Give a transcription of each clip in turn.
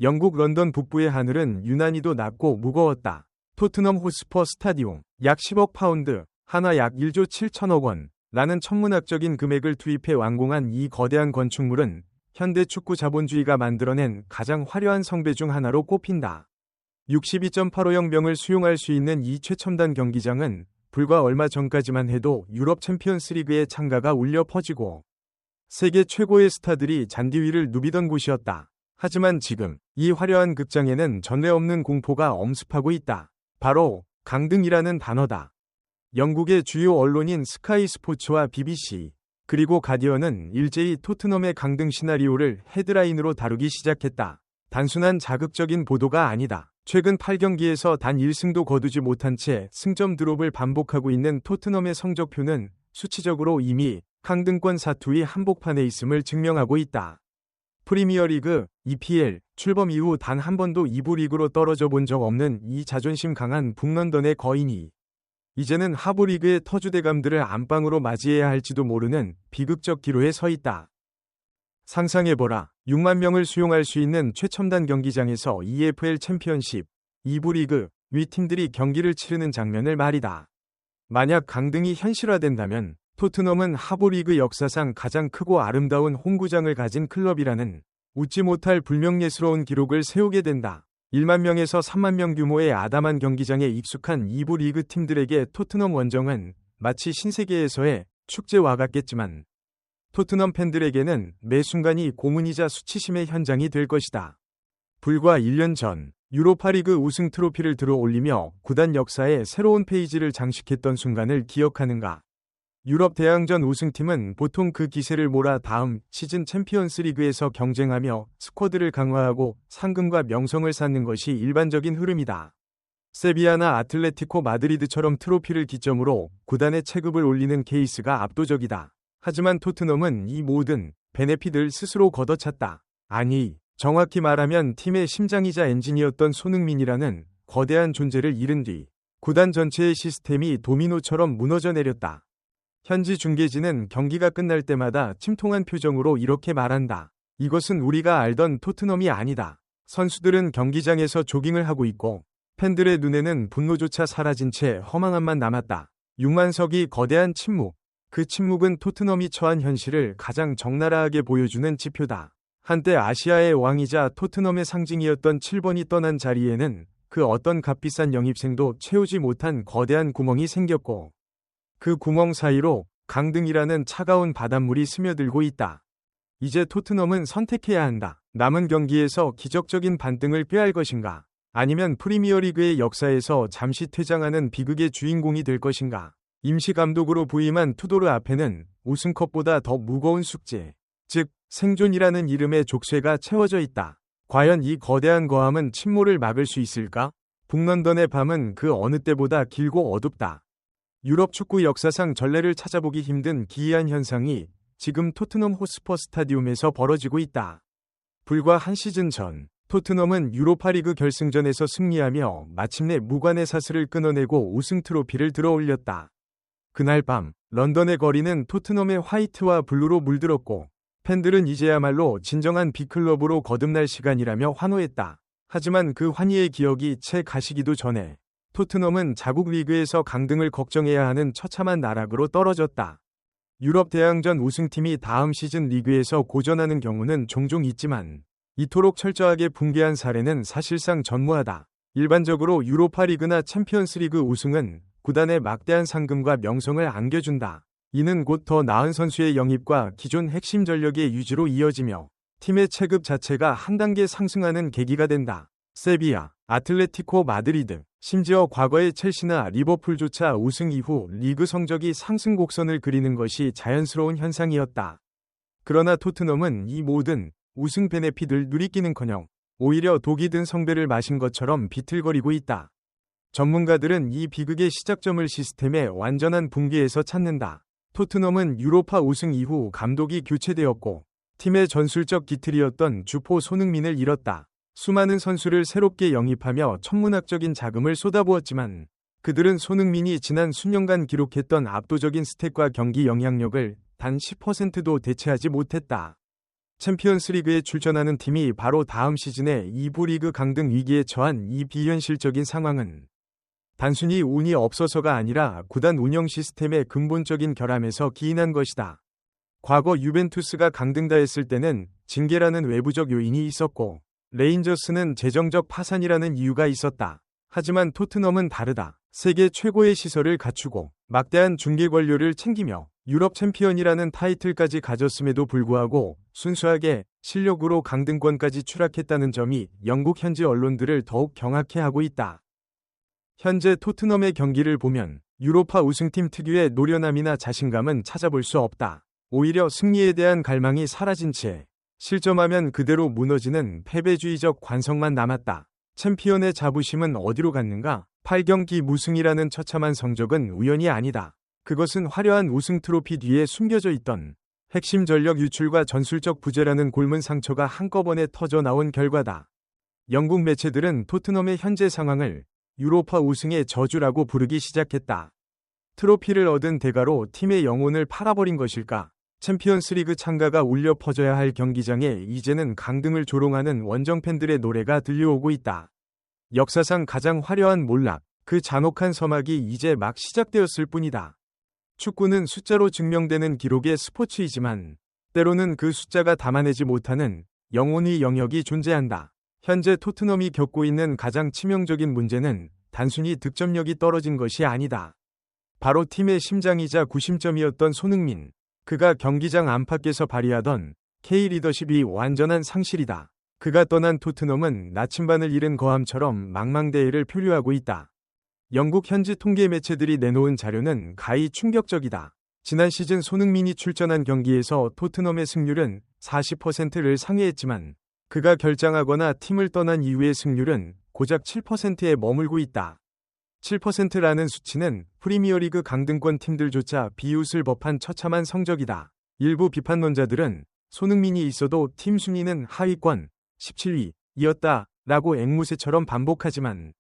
영국 런던 북부의 하늘은 유난히도 낮고 무거웠다. 토트넘 호스퍼 스타디움, 약 10억 파운드, 하나 약 1조 7천억 원, 라는 천문학적인 금액을 투입해 완공한 이 거대한 건축물은 현대 축구 자본주의가 만들어낸 가장 화려한 성배 중 하나로 꼽힌다. 62.850명을 수용할 수 있는 이 최첨단 경기장은 불과 얼마 전까지만 해도 유럽 챔피언스리그의 창가가 울려 퍼지고 세계 최고의 스타들이 잔디 위를 누비던 곳이었다. 하지만 지금 이 화려한 극장에는 전례 없는 공포가 엄습하고 있다. 바로 강등이라는 단어다. 영국의 주요 언론인 스카이 스포츠와 BBC, 그리고 가디언은 일제히 토트넘의 강등 시나리오를 헤드라인으로 다루기 시작했다. 단순한 자극적인 보도가 아니다. 최근 8경기에서 단 1승도 거두지 못한 채 승점 드롭을 반복하고 있는 토트넘의 성적표는 수치적으로 이미 강등권 사투의 한복판에 있음을 증명하고 있다. 프리미어리그, EPL, 출범 이후 단 한 번도 2부 리그로 떨어져 본 적 없는 이 자존심 강한 북런던의 거인이 이제는 하부리그의 터주대감들을 안방으로 맞이해야 할지도 모르는 비극적 기로에 서 있다. 상상해보라. 6만 명을 수용할 수 있는 최첨단 경기장에서 EFL 챔피언십, 2부 리그 위 팀들이 경기를 치르는 장면을 말이다. 만약 강등이 현실화된다면 토트넘은 하부리그 역사상 가장 크고 아름다운 홈구장을 가진 클럽이라는 웃지 못할 불명예스러운 기록을 세우게 된다. 1만 명에서 3만 명 규모의 아담한 경기장에 익숙한 2부 리그 팀들에게 토트넘 원정은 마치 신세계에서의 축제와 같겠지만 토트넘 팬들에게는 매 순간이 고문이자 수치심의 현장이 될 것이다. 불과 1년 전 유로파리그 우승 트로피를 들어 올리며 구단 역사에 새로운 페이지를 장식했던 순간을 기억하는가? 유럽 대항전 우승팀은 보통 그 기세를 몰아 다음 시즌 챔피언스리그에서 경쟁하며 스쿼드를 강화하고 상금과 명성을 쌓는 것이 일반적인 흐름이다. 세비야나 아틀레티코 마드리드처럼 트로피를 기점으로 구단의 체급을 올리는 케이스가 압도적이다. 하지만 토트넘은 이 모든 베네핏을 스스로 걷어찼다. 아니, 정확히 말하면 팀의 심장이자 엔진이었던 손흥민이라는 거대한 존재를 잃은 뒤 구단 전체의 시스템이 도미노처럼 무너져 내렸다. 현지 중계진은 경기가 끝날 때마다 침통한 표정으로 이렇게 말한다. 이것은 우리가 알던 토트넘이 아니다. 선수들은 경기장에서 조깅을 하고 있고 팬들의 눈에는 분노조차 사라진 채 허망함만 남았다. 6만석이 거대한 침묵. 그 침묵은 토트넘이 처한 현실을 가장 적나라하게 보여주는 지표다. 한때 아시아의 왕이자 토트넘의 상징이었던 7번이 떠난 자리에는 그 어떤 값비싼 영입생도 채우지 못한 거대한 구멍이 생겼고 그 구멍 사이로 강등이라는 차가운 바닷물이 스며들고 있다. 이제 토트넘은 선택해야 한다. 남은 경기에서 기적적인 반등을 꾀할 것인가? 아니면 프리미어리그의 역사에서 잠시 퇴장하는 비극의 주인공이 될 것인가? 임시감독으로 부임한 투도르 앞에는 우승컵보다 더 무거운 숙제, 즉 생존이라는 이름의 족쇄가 채워져 있다. 과연 이 거대한 거함은 침몰을 막을 수 있을까? 북런던의 밤은 그 어느 때보다 길고 어둡다. 유럽 축구 역사상 전례를 찾아보기 힘든 기이한 현상이 지금 토트넘 호스퍼 스타디움에서 벌어지고 있다. 불과 한 시즌 전 토트넘은 유로파리그 결승전에서 승리하며 마침내 무관의 사슬을 끊어내고 우승 트로피를 들어올렸다. 그날 밤 런던의 거리는 토트넘의 화이트와 블루로 물들었고 팬들은 이제야말로 진정한 빅클럽으로 거듭날 시간이라며 환호했다. 하지만 그 환희의 기억이 채 가시기도 전에 토트넘은 자국 리그에서 강등을 걱정해야 하는 처참한 나락으로 떨어졌다. 유럽 대항전 우승팀이 다음 시즌 리그에서 고전하는 경우는 종종 있지만 이토록 철저하게 붕괴한 사례는 사실상 전무하다. 일반적으로 유로파리그나 챔피언스리그 우승은 구단의 막대한 상금과 명성을 안겨준다. 이는 곧 더 나은 선수의 영입과 기존 핵심 전력의 유지로 이어지며 팀의 체급 자체가 한 단계 상승하는 계기가 된다. 세비야, 아틀레티코 마드리드, 심지어 과거의 첼시나 리버풀조차 우승 이후 리그 성적이 상승 곡선을 그리는 것이 자연스러운 현상이었다. 그러나 토트넘은 이 모든 우승 베네핏을 누리기는커녕 오히려 독이 든 성배를 마신 것처럼 비틀거리고 있다. 전문가들은 이 비극의 시작점을 시스템의 완전한 붕괴에서 찾는다. 토트넘은 유로파 우승 이후 감독이 교체되었고 팀의 전술적 기틀이었던 주포 손흥민을 잃었다. 수많은 선수를 새롭게 영입하며 천문학적인 자금을 쏟아부었지만 그들은 손흥민이 지난 수년간 기록했던 압도적인 스탯과 경기 영향력을 단 10%도 대체하지 못했다. 챔피언스리그에 출전하는 팀이 바로 다음 시즌에 2부 리그 강등 위기에 처한 이 비현실적인 상황은 단순히 운이 없어서가 아니라 구단 운영 시스템의 근본적인 결함에서 기인한 것이다. 과거 유벤투스가 강등당했을 때는 징계라는 외부적 요인이 있었고 레인저스는 재정적 파산이라는 이유가 있었다. 하지만 토트넘은 다르다. 세계 최고의 시설을 갖추고 막대한 중계 권료를 챙기며 유럽 챔피언이라는 타이틀까지 가졌음에도 불구하고 순수하게 실력으로 강등권까지 추락했다는 점이 영국 현지 언론들을 더욱 경악해 하고 있다. 현재 토트넘의 경기를 보면 유로파 우승팀 특유의 노련함이나 자신감은 찾아볼 수 없다. 오히려 승리에 대한 갈망이 사라진 채 실점하면 그대로 무너지는 패배주의적 관성만 남았다. 챔피언의 자부심은 어디로 갔는가? 8경기 무승이라는 처참한 성적은 우연이 아니다. 그것은 화려한 우승 트로피 뒤에 숨겨져 있던 핵심 전력 유출과 전술적 부재라는 골문 상처가 한꺼번에 터져 나온 결과다. 영국 매체들은 토트넘의 현재 상황을 유로파 우승의 저주라고 부르기 시작했다. 트로피를 얻은 대가로 팀의 영혼을 팔아버린 것일까? 챔피언스리그 창가가 울려 퍼져야 할 경기장에 이제는 강등을 조롱하는 원정 팬들의 노래가 들려오고 있다. 역사상 가장 화려한 몰락, 그 잔혹한 서막이 이제 막 시작되었을 뿐이다. 축구는 숫자로 증명되는 기록의 스포츠이지만 때로는 그 숫자가 담아내지 못하는 영혼의 영역이 존재한다. 현재 토트넘이 겪고 있는 가장 치명적인 문제는 단순히 득점력이 떨어진 것이 아니다. 바로 팀의 심장이자 구심점이었던 손흥민. 그가 경기장 안팎에서 발휘하던 K 리더십이 완전한 상실이다. 그가 떠난 토트넘은 나침반을 잃은 거함처럼 망망대해를 표류하고 있다. 영국 현지 통계 매체들이 내놓은 자료는 가히 충격적이다. 지난 시즌 손흥민이 출전한 경기에서 토트넘의 승률은 40%를 상회했지만 그가 결장하거나 팀을 떠난 이후의 승률은 고작 7%에 머물고 있다. 7%라는 수치는 프리미어리그 강등권 팀들조차 비웃을 법한 처참한 성적이다. 일부 비판론자들은 손흥민이 있어도 팀 순위는 하위권 17위이었다 라고 앵무새처럼 반복하지만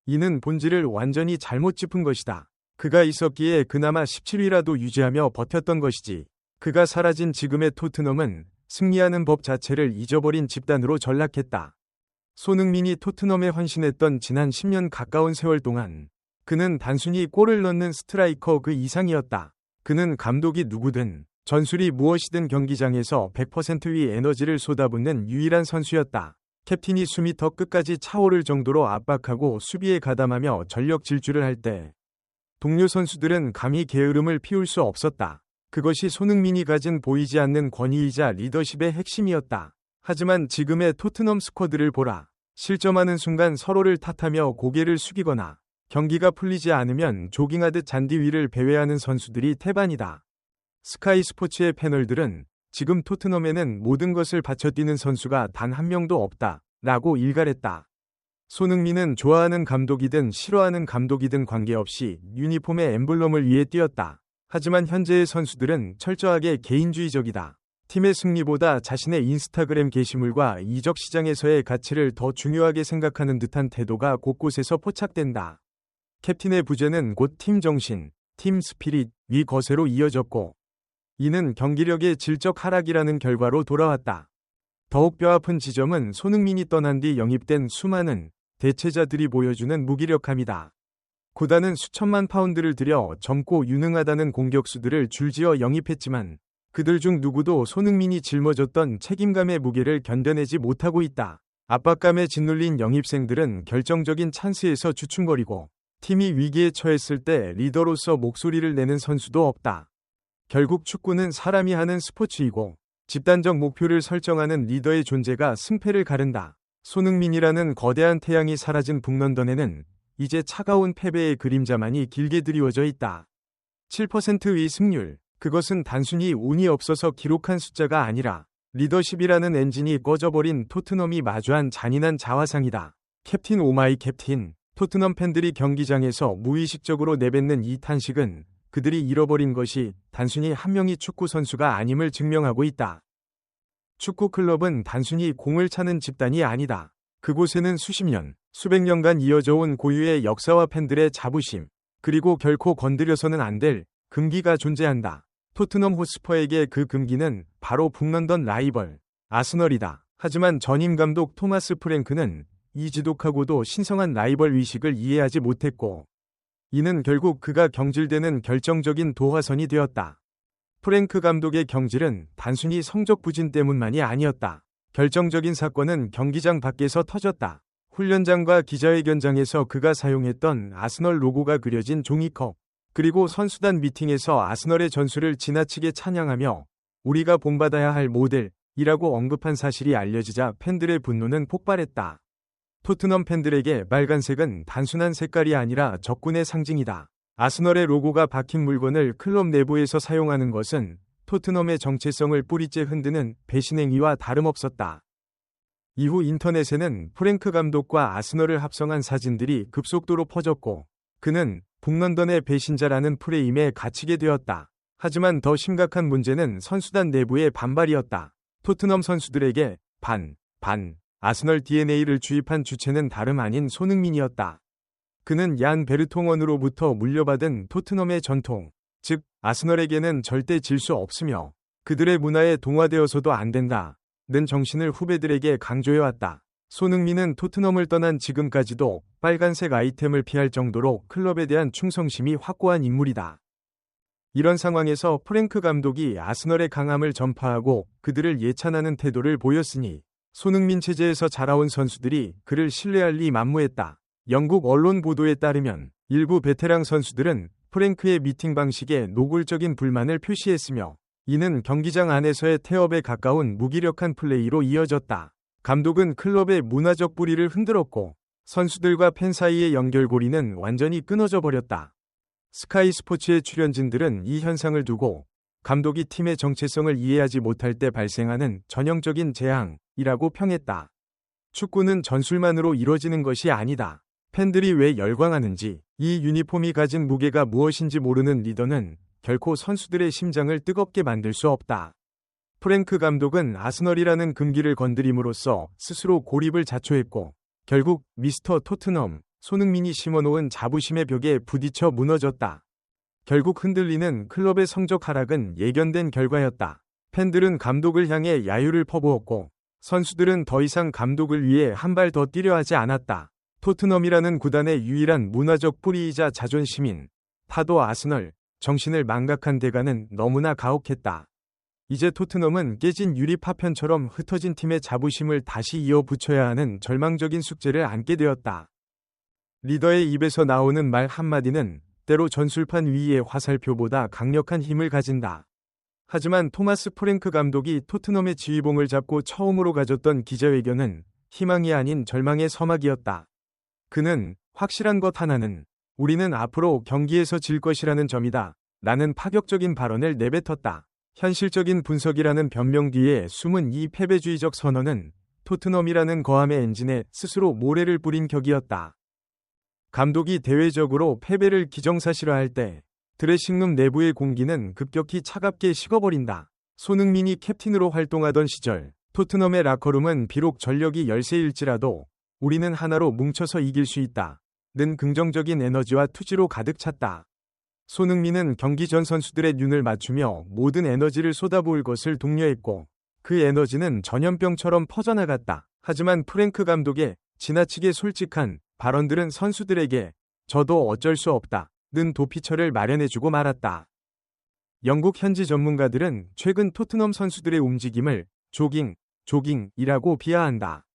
이는 본질을 완전히 잘못 짚은 것이다. 그가 있었기에 그나마 17위라도 유지하며 버텼던 것이지. 그가 사라진 지금의 토트넘은 승리하는 법 자체를 잊어버린 집단으로 전락했다. 손흥민이 토트넘에 헌신했던 지난 10년 가까운 세월 동안 그는 단순히 골을 넣는 스트라이커 그 이상이었다. 그는 감독이 누구든 전술이 무엇이든 경기장에서 100%의 에너지를 쏟아붓는 유일한 선수였다. 캡틴이 숨이 더 끝까지 차오를 정도로 압박하고 수비에 가담하며 전력 질주를 할 때 동료 선수들은 감히 게으름을 피울 수 없었다. 그것이 손흥민이 가진 보이지 않는 권위이자 리더십의 핵심이었다. 하지만 지금의 토트넘 스쿼드를 보라. 실점하는 순간 서로를 탓하며 고개를 숙이거나 경기가 풀리지 않으면 조깅하듯 잔디 위를 배회하는 선수들이 태반이다. 스카이 스포츠의 패널들은 지금 토트넘에는 모든 것을 바쳐 뛰는 선수가 단 한 명도 없다 라고 일갈했다. 손흥민은 좋아하는 감독이든 싫어하는 감독이든 관계없이 유니폼의 엠블럼을 위해 뛰었다. 하지만 현재의 선수들은 철저하게 개인주의적이다. 팀의 승리보다 자신의 인스타그램 게시물과 이적 시장에서의 가치를 더 중요하게 생각하는 듯한 태도가 곳곳에서 포착된다. 캡틴의 부재는 곧 팀 정신, 팀 스피릿이 거세로 이어졌고 이는 경기력의 질적 하락이라는 결과로 돌아왔다. 더욱 뼈아픈 지점은 손흥민이 떠난 뒤 영입된 수많은 대체자들이 보여주는 무기력함이다. 구단은 수천만 파운드를 들여 젊고 유능하다는 공격수들을 줄지어 영입했지만 그들 중 누구도 손흥민이 짊어졌던 책임감의 무게를 견뎌내지 못하고 있다. 압박감에 짓눌린 영입생들은 결정적인 찬스에서 주춤거리고 팀이 위기에 처했을 때 리더로서 목소리를 내는 선수도 없다. 결국 축구는 사람이 하는 스포츠이고 집단적 목표를 설정하는 리더의 존재가 승패를 가른다. 손흥민이라는 거대한 태양이 사라진 북런던에는 이제 차가운 패배의 그림자만이 길게 드리워져 있다. 7%의 승률. 그것은 단순히 운이 없어서 기록한 숫자가 아니라 리더십이라는 엔진이 꺼져버린 토트넘이 마주한 잔인한 자화상이다. 캡틴 오마이 캡틴. 토트넘 팬들이 경기장에서 무의식적으로 내뱉는 이 탄식은 그들이 잃어버린 것이 단순히 한 명의 축구 선수가 아님을 증명하고 있다. 축구 클럽은 단순히 공을 차는 집단이 아니다. 그곳에는 수십 년, 수백 년간 이어져 온 고유의 역사와 팬들의 자부심, 그리고 결코 건드려서는 안 될 금기가 존재한다. 토트넘 호스퍼에게 그 금기는 바로 북런던 라이벌 아스널이다. 하지만 전임 감독 토마스 프랭크는 이 지독하고도 신성한 라이벌 의식을 이해하지 못했고, 이는 결국 그가 경질되는 결정적인 도화선이 되었다. 프랭크 감독의 경질은 단순히 성적 부진 때문만이 아니었다. 결정적인 사건은 경기장 밖에서 터졌다. 훈련장과 기자회견장에서 그가 사용했던 아스널 로고가 그려진 종이컵, 그리고 선수단 미팅에서 아스널의 전술을 지나치게 찬양하며 우리가 본받아야 할 모델이라고 언급한 사실이 알려지자 팬들의 분노는 폭발했다. 토트넘 팬들에게 빨간색은 단순한 색깔이 아니라 적군의 상징이다. 아스널의 로고가 박힌 물건을 클럽 내부에서 사용하는 것은 토트넘의 정체성을 뿌리째 흔드는 배신행위와 다름없었다. 이후 인터넷에는 프랭크 감독과 아스널을 합성한 사진들이 급속도로 퍼졌고, 그는 북런던의 배신자라는 프레임에 갇히게 되었다. 하지만 더 심각한 문제는 선수단 내부의 반발이었다. 토트넘 선수들에게 아스널 DNA를 주입한 주체는 다름 아닌 손흥민이었다. 그는 얀 베르통원으로부터 물려받은 토트넘의 전통, 즉 아스널에게는 절대 질 수 없으며 그들의 문화에 동화되어서도 안 된다는 정신을 후배들에게 강조해왔다. 손흥민은 토트넘을 떠난 지금까지도 빨간색 아이템을 피할 정도로 클럽에 대한 충성심이 확고한 인물이다. 이런 상황에서 프랭크 감독이 아스널의 강함을 전파하고 그들을 예찬하는 태도를 보였으니 손흥민 체제에서 자라온 선수들이 그를 신뢰할 리 만무했다. 영국 언론 보도에 따르면 일부 베테랑 선수들은 프랭크의 미팅 방식에 노골적인 불만을 표시했으며, 이는 경기장 안에서의 태업에 가까운 무기력한 플레이로 이어졌다. 감독은 클럽의 문화적 뿌리를 흔들었고 선수들과 팬 사이의 연결고리는 완전히 끊어져 버렸다. 스카이 스포츠의 출연진들은 이 현상을 두고 감독이 팀의 정체성을 이해하지 못할 때 발생하는 전형적인 재앙이라고 평했다. 축구는 전술만으로 이루어지는 것이 아니다. 팬들이 왜 열광하는지, 이 유니폼이 가진 무게가 무엇인지 모르는 리더는 결코 선수들의 심장을 뜨겁게 만들 수 없다. 프랭크 감독은 아스널이라는 금기를 건드림으로써 스스로 고립을 자초했고, 결국 미스터 토트넘, 손흥민이 심어놓은 자부심의 벽에 부딪혀 무너졌다. 결국 흔들리는 클럽의 성적 하락은 예견된 결과였다. 팬들은 감독을 향해 야유를 퍼부었고, 선수들은 더 이상 감독을 위해 한 발 더 뛰려 하지 않았다. 토트넘이라는 구단의 유일한 문화적 뿌리이자 자존심인 파도 아스널, 정신을 망각한 대가는 너무나 가혹했다. 이제 토트넘은 깨진 유리 파편처럼 흩어진 팀의 자부심을 다시 이어붙여야 하는 절망적인 숙제를 안게 되었다. 리더의 입에서 나오는 말 한마디는 때로 전술판 위의 화살표보다 강력한 힘을 가진다. 하지만 토마스 프랭크 감독이 토트넘의 지휘봉을 잡고 처음으로 가졌던 기자회견은 희망이 아닌 절망의 서막이었다. 그는 확실한 것 하나는 우리는 앞으로 경기에서 질 것이라는 점이다. 라는 파격적인 발언을 내뱉었다. 현실적인 분석이라는 변명 뒤에 숨은 이 패배주의적 선언은 토트넘이라는 거함의 엔진에 스스로 모래를 뿌린 격이었다. 감독이 대외적으로 패배를 기정사실화할 때 드레싱룸 내부의 공기는 급격히 차갑게 식어버린다. 손흥민이 캡틴으로 활동하던 시절 토트넘의 라커룸은 비록 전력이 열세일지라도 우리는 하나로 뭉쳐서 이길 수 있다. 는 긍정적인 에너지와 투지로 가득 찼다. 손흥민은 경기 전 선수들의 눈을 맞추며 모든 에너지를 쏟아부을 것을 독려했고, 그 에너지는 전염병처럼 퍼져나갔다. 하지만 프랭크 감독의 지나치게 솔직한 발언들은 선수들에게 저도 어쩔 수 없다 는 도피처를 마련해주고 말았다. 영국 현지 전문가들은 최근 토트넘 선수들의 움직임을 조깅이라고 비하한다.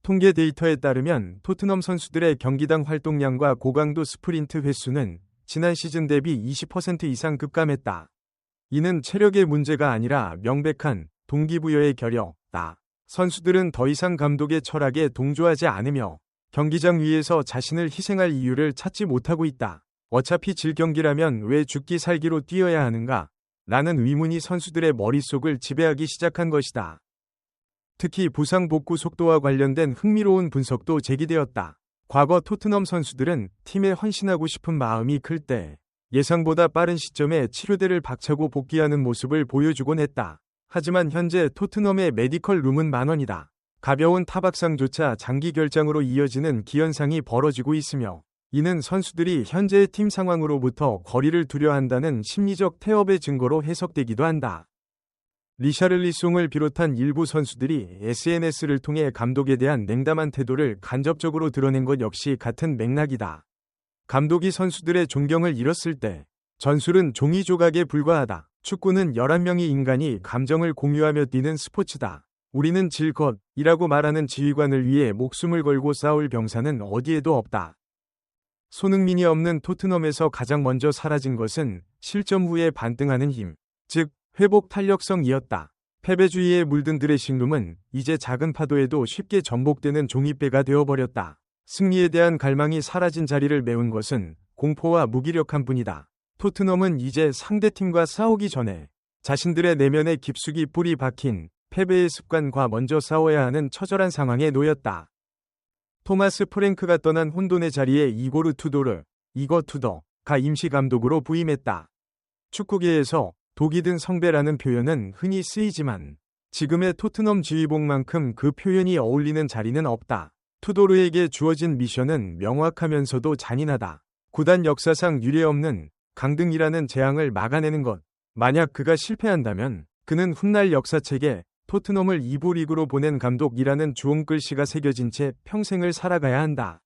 통계 데이터에 따르면 토트넘 선수들의 경기당 활동량과 고강도 스프린트 횟수는 지난 시즌 대비 20% 이상 급감했다. 이는 체력의 문제가 아니라 명백한 동기부여의 결여다. 선수들은 더 이상 감독의 철학에 동조하지 않으며 경기장 위에서 자신을 희생할 이유를 찾지 못하고 있다. 어차피 질 경기라면 왜 죽기 살기로 뛰어야 하는가? 라는 의문이 선수들의 머릿속을 지배하기 시작한 것이다. 특히 부상 복구 속도와 관련된 흥미로운 분석도 제기되었다. 과거 토트넘 선수들은 팀에 헌신하고 싶은 마음이 클 때 예상보다 빠른 시점에 치료대를 박차고 복귀하는 모습을 보여주곤 했다. 하지만 현재 토트넘의 메디컬 룸은 만원이다. 가벼운 타박상조차 장기 결장으로 이어지는 기현상이 벌어지고 있으며, 이는 선수들이 현재의 팀 상황으로부터 거리를 두려 한다는 심리적 태업의 증거로 해석되기도 한다. 리샤를리송을 비롯한 일부 선수들이 SNS를 통해 감독에 대한 냉담한 태도를 간접적으로 드러낸 것 역시 같은 맥락이다. 감독이 선수들의 존경을 잃었을 때 전술은 종이 조각에 불과하다. 축구는 11명의 인간이 감정을 공유하며 뛰는 스포츠다. 우리는 질 것이라고 말하는 지휘관을 위해 목숨을 걸고 싸울 병사는 어디에도 없다. 손흥민이 없는 토트넘에서 가장 먼저 사라진 것은 실점 후에 반등하는 힘, 즉 회복 탄력성이었다. 패배주의에 물든 드레싱룸은 이제 작은 파도에도 쉽게 전복되는 종이배가 되어버렸다. 승리에 대한 갈망이 사라진 자리를 메운 것은 공포와 무기력한 뿐이다. 토트넘은 이제 상대팀과 싸우기 전에 자신들의 내면에 깊숙이 뿌리 박힌 패배의 습관과 먼저 싸워야 하는 처절한 상황에 놓였다. 토마스 프랭크가 떠난 혼돈의 자리에 이고르 투도르가 임시 감독으로 부임했다. 축구계에서 독이 든 성배라는 표현은 흔히 쓰이지만 지금의 토트넘 지휘봉만큼 그 표현이 어울리는 자리는 없다. 투도르에게 주어진 미션은 명확하면서도 잔인하다. 구단 역사상 유례없는 강등이라는 재앙을 막아내는 것. 만약 그가 실패한다면 그는 훗날 역사책에 토트넘을 2부 리그로 보낸 감독이라는 주홍글씨가 새겨진 채 평생을 살아가야 한다.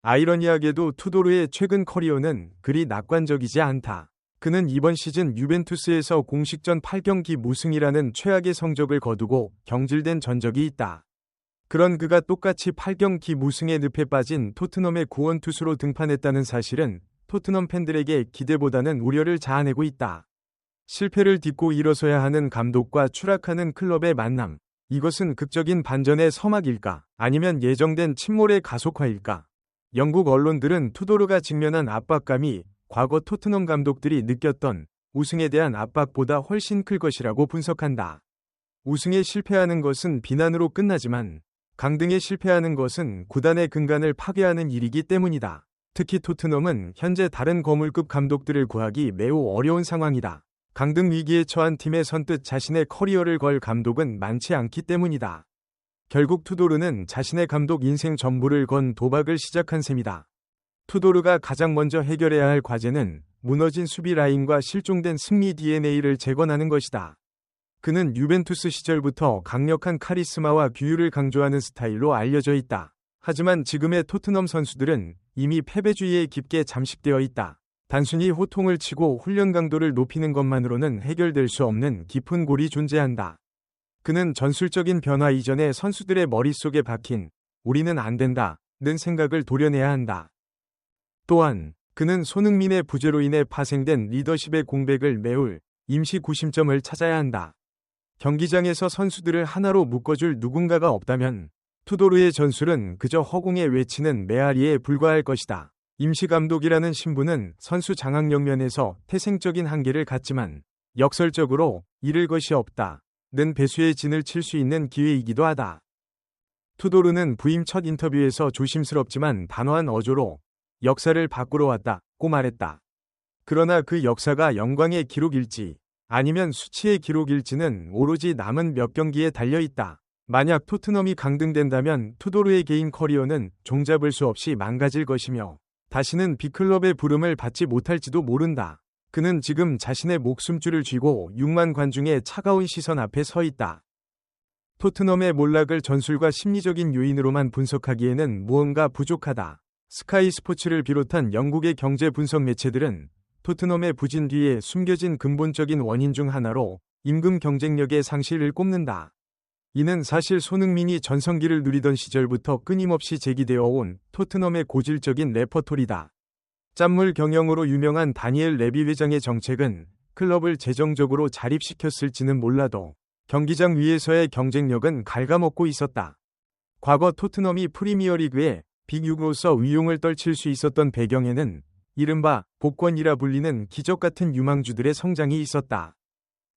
아이러니하게도 투도르의 최근 커리어는 그리 낙관적이지 않다. 그는 이번 시즌 유벤투스에서 공식전 8경기 무승이라는 최악의 성적을 거두고 경질된 전적이 있다. 그런 그가 똑같이 8경기 무승의 늪에 빠진 토트넘의 구원투수로 등판했다는 사실은 토트넘 팬들에게 기대보다는 우려를 자아내고 있다. 실패를 딛고 일어서야 하는 감독과 추락하는 클럽의 만남. 이것은 극적인 반전의 서막일까? 아니면 예정된 침몰의 가속화일까? 영국 언론들은 투도르가 직면한 압박감이 과거 토트넘 감독들이 느꼈던 우승에 대한 압박보다 훨씬 클 것이라고 분석한다. 우승에 실패하는 것은 비난으로 끝나지만 강등에 실패하는 것은 구단의 근간을 파괴하는 일이기 때문이다. 특히 토트넘은 현재 다른 거물급 감독들을 구하기 매우 어려운 상황이다. 강등 위기에 처한 팀에 선뜻 자신의 커리어를 걸 감독은 많지 않기 때문이다. 결국 투도르는 자신의 감독 인생 전부를 건 도박을 시작한 셈이다. 투도르가 가장 먼저 해결해야 할 과제는 무너진 수비 라인과 실종된 승리 DNA를 재건하는 것이다. 그는 유벤투스 시절부터 강력한 카리스마와 규율을 강조하는 스타일로 알려져 있다. 하지만 지금의 토트넘 선수들은 이미 패배주의에 깊게 잠식되어 있다. 단순히 호통을 치고 훈련 강도를 높이는 것만으로는 해결될 수 없는 깊은 골이 존재한다. 그는 전술적인 변화 이전에 선수들의 머릿속에 박힌 우리는 안 된다는 생각을 도려내야 한다. 또한 그는 손흥민의 부재로 인해 파생된 리더십의 공백을 메울 임시 구심점을 찾아야 한다. 경기장에서 선수들을 하나로 묶어줄 누군가가 없다면 투도르의 전술은 그저 허공에 외치는 메아리에 불과할 것이다. 임시감독이라는 신분은 선수 장악력 면에서 태생적인 한계를 갖지만 역설적으로 잃을 것이 없다는 배수의 진을 칠 수 있는 기회이기도 하다. 투도르는 부임 첫 인터뷰에서 조심스럽지만 단호한 어조로 역사를 바꾸러 왔다고 말했다. 그러나 그 역사가 영광의 기록일지 아니면 수치의 기록일지는 오로지 남은 몇 경기에 달려있다. 만약 토트넘이 강등된다면 투도르의 개인 커리어는 종잡을 수 없이 망가질 것이며 다시는 빅클럽의 부름을 받지 못할지도 모른다. 그는 지금 자신의 목숨줄을 쥐고 6만 관중의 차가운 시선 앞에 서 있다. 토트넘의 몰락을 전술과 심리적인 요인으로만 분석하기에는 무언가 부족하다. 스카이 스포츠를 비롯한 영국의 경제 분석 매체들은 토트넘의 부진 뒤에 숨겨진 근본적인 원인 중 하나로 임금 경쟁력의 상실을 꼽는다. 이는 사실 손흥민이 전성기를 누리던 시절부터 끊임없이 제기되어 온 토트넘의 고질적인 레퍼토리다. 짠물 경영으로 유명한 다니엘 레비 회장의 정책은 클럽을 재정적으로 자립시켰을지는 몰라도 경기장 위에서의 경쟁력은 갉아먹고 있었다. 과거 토트넘이 프리미어리그에 빅6로서 위용을 떨칠 수 있었던 배경에는 이른바 복권이라 불리는 기적같은 유망주들의 성장이 있었다.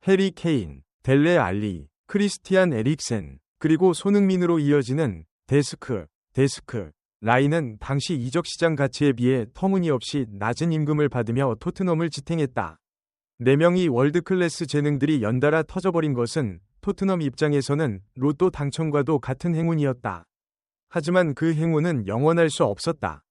해리 케인, 델레 알리, 크리스티안 에릭센, 그리고 손흥민으로 이어지는 데스크 라인은 당시 이적시장 가치에 비해 터무니없이 낮은 임금을 받으며 토트넘을 지탱했다. 4명의 월드클래스 재능들이 연달아 터져버린 것은 토트넘 입장에서는 로또 당첨과도 같은 행운이었다. 하지만 그 행운은 영원할 수 없었다.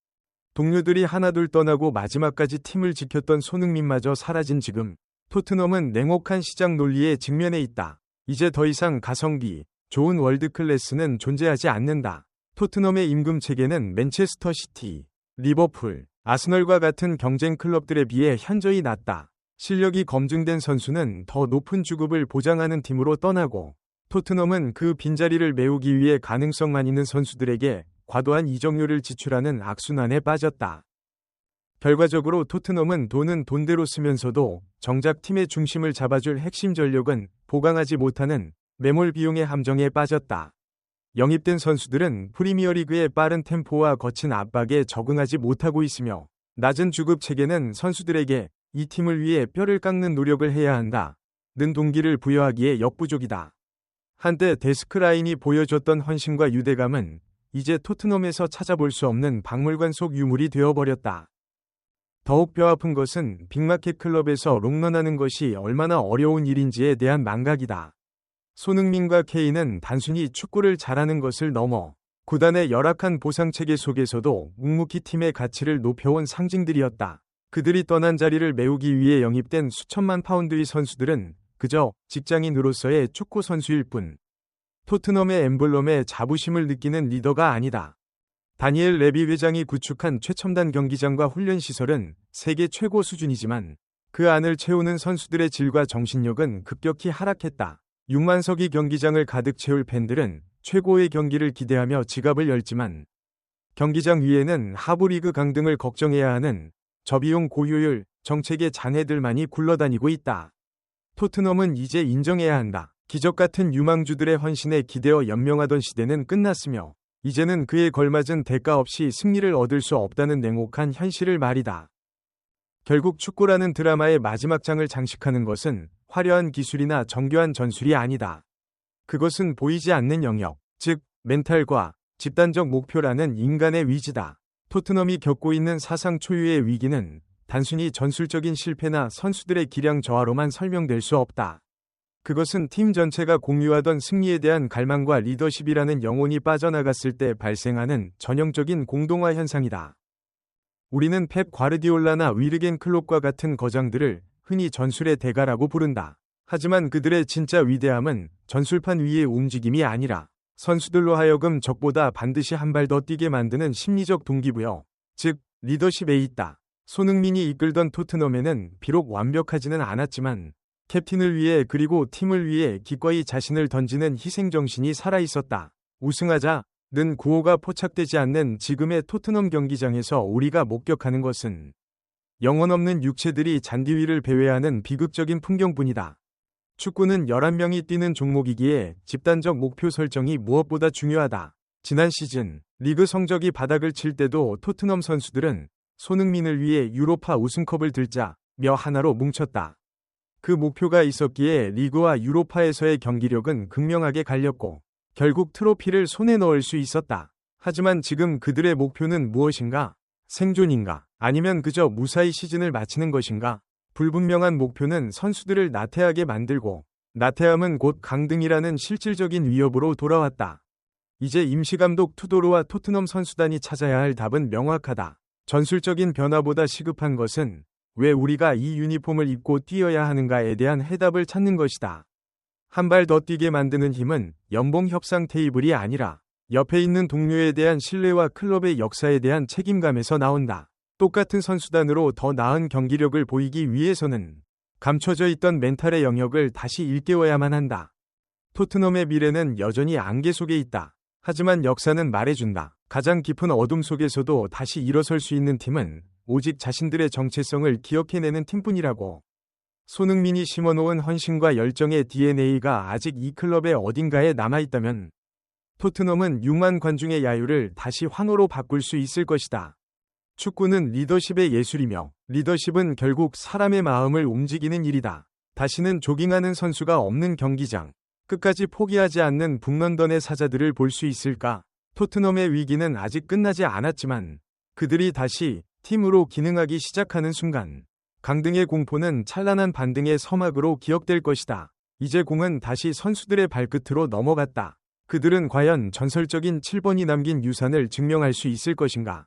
동료들이 하나둘 떠나고 마지막까지 팀을 지켰던 손흥민마저 사라진 지금 토트넘은 냉혹한 시장 논리에 직면해 있다. 이제 더 이상 가성비, 좋은 월드클래스는 존재하지 않는다. 토트넘의 임금 체계는 맨체스터 시티, 리버풀, 아스널과 같은 경쟁 클럽들에 비해 현저히 낮다. 실력이 검증된 선수는 더 높은 주급을 보장하는 팀으로 떠나고, 토트넘은 그 빈자리를 메우기 위해 가능성만 있는 선수들에게 과도한 이적료를 지출하는 악순환에 빠졌다. 결과적으로 토트넘은 돈은 돈대로 쓰면서도 정작 팀의 중심을 잡아줄 핵심 전력은 보강하지 못하는 매몰 비용의 함정에 빠졌다. 영입된 선수들은 프리미어리그의 빠른 템포와 거친 압박에 적응하지 못하고 있으며, 낮은 주급 체계는 선수들에게 이 팀을 위해 뼈를 깎는 노력을 해야 한다 는 동기를 부여하기에 역부족이다. 한때 데스크라인이 보여줬던 헌신과 유대감은 이제 토트넘에서 찾아볼 수 없는 박물관 속 유물이 되어버렸다. 더욱 뼈아픈 것은 빅마켓 클럽에서 롱런하는 것이 얼마나 어려운 일인지에 대한 망각이다. 손흥민과 케인은 단순히 축구를 잘하는 것을 넘어 구단의 열악한 보상체계 속에서도 묵묵히 팀의 가치를 높여온 상징들이었다. 그들이 떠난 자리를 메우기 위해 영입된 수천만 파운드의 선수들은 그저 직장인으로서의 축구 선수일 뿐, 토트넘의 엠블럼에 자부심을 느끼는 리더가 아니다. 다니엘 레비 회장이 구축한 최첨단 경기장과 훈련시설은 세계 최고 수준이지만 그 안을 채우는 선수들의 질과 정신력은 급격히 하락했다. 6만석의 경기장을 가득 채울 팬들은 최고의 경기를 기대하며 지갑을 열지만, 경기장 위에는 하부리그 강등을 걱정해야 하는 저비용 고효율 정책의 장애들만이 굴러다니고 있다. 토트넘은 이제 인정해야 한다. 기적 같은 유망주들의 헌신에 기대어 연명하던 시대는 끝났으며, 이제는 그에 걸맞은 대가 없이 승리를 얻을 수 없다는 냉혹한 현실을 말이다. 결국 축구라는 드라마의 마지막 장을 장식하는 것은 화려한 기술이나 정교한 전술이 아니다. 그것은 보이지 않는 영역, 즉 멘탈과 집단적 목표라는 인간의 위지다. 토트넘이 겪고 있는 사상 초유의 위기는 단순히 전술적인 실패나 선수들의 기량 저하로만 설명될 수 없다. 그것은 팀 전체가 공유하던 승리에 대한 갈망과 리더십이라는 영혼이 빠져나갔을 때 발생하는 전형적인 공동화 현상이다. 우리는 펩 과르디올라나 위르겐 클롭과 같은 거장들을 흔히 전술의 대가라고 부른다. 하지만 그들의 진짜 위대함은 전술판 위의 움직임이 아니라 선수들로 하여금 적보다 반드시 한 발 더 뛰게 만드는 심리적 동기부여, 즉 리더십에 있다. 손흥민이 이끌던 토트넘에는 비록 완벽하지는 않았지만 캡틴을 위해 그리고 팀을 위해 기꺼이 자신을 던지는 희생정신이 살아있었다. 우승하자는 구호가 포착되지 않는 지금의 토트넘 경기장에서 우리가 목격하는 것은 영혼 없는 육체들이 잔디 위를 배회하는 비극적인 풍경뿐이다. 축구는 11명이 뛰는 종목이기에 집단적 목표 설정이 무엇보다 중요하다. 지난 시즌 리그 성적이 바닥을 칠 때도 토트넘 선수들은 손흥민을 위해 유로파 우승컵을 들자며 하나로 뭉쳤다. 그 목표가 있었기에 리그와 유로파에서의 경기력은 극명하게 갈렸고 결국 트로피를 손에 넣을 수 있었다. 하지만 지금 그들의 목표는 무엇인가? 생존인가? 아니면 그저 무사히 시즌을 마치는 것인가? 불분명한 목표는 선수들을 나태하게 만들고, 나태함은 곧 강등이라는 실질적인 위협으로 돌아왔다. 이제 임시감독 투도르와 토트넘 선수단이 찾아야 할 답은 명확하다. 전술적인 변화보다 시급한 것은 왜 우리가 이 유니폼을 입고 뛰어야 하는가에 대한 해답을 찾는 것이다. 한 발 더 뛰게 만드는 힘은 연봉 협상 테이블이 아니라 옆에 있는 동료에 대한 신뢰와 클럽의 역사에 대한 책임감에서 나온다. 똑같은 선수단으로 더 나은 경기력을 보이기 위해서는 감춰져 있던 멘탈의 영역을 다시 일깨워야만 한다. 토트넘의 미래는 여전히 안개 속에 있다. 하지만 역사는 말해준다. 가장 깊은 어둠 속에서도 다시 일어설 수 있는 팀은 오직 자신들의 정체성을 기억해내는 팀뿐이라고. 손흥민이 심어놓은 헌신과 열정의 DNA가 아직 이 클럽의 어딘가에 남아있다면 토트넘은 6만 관중의 야유를 다시 환호로 바꿀 수 있을 것이다. 축구는 리더십의 예술이며 리더십은 결국 사람의 마음을 움직이는 일이다. 다시는 조깅하는 선수가 없는 경기장, 끝까지 포기하지 않는 북런던의 사자들을 볼 수 있을까? 토트넘의 위기는 아직 끝나지 않았지만 그들이 다시 팀으로 기능하기 시작하는 순간 강등의 공포는 찬란한 반등의 서막으로 기억될 것이다. 이제 공은 다시 선수들의 발끝으로 넘어갔다. 그들은 과연 전설적인 7번이 남긴 유산을 증명할 수 있을 것인가?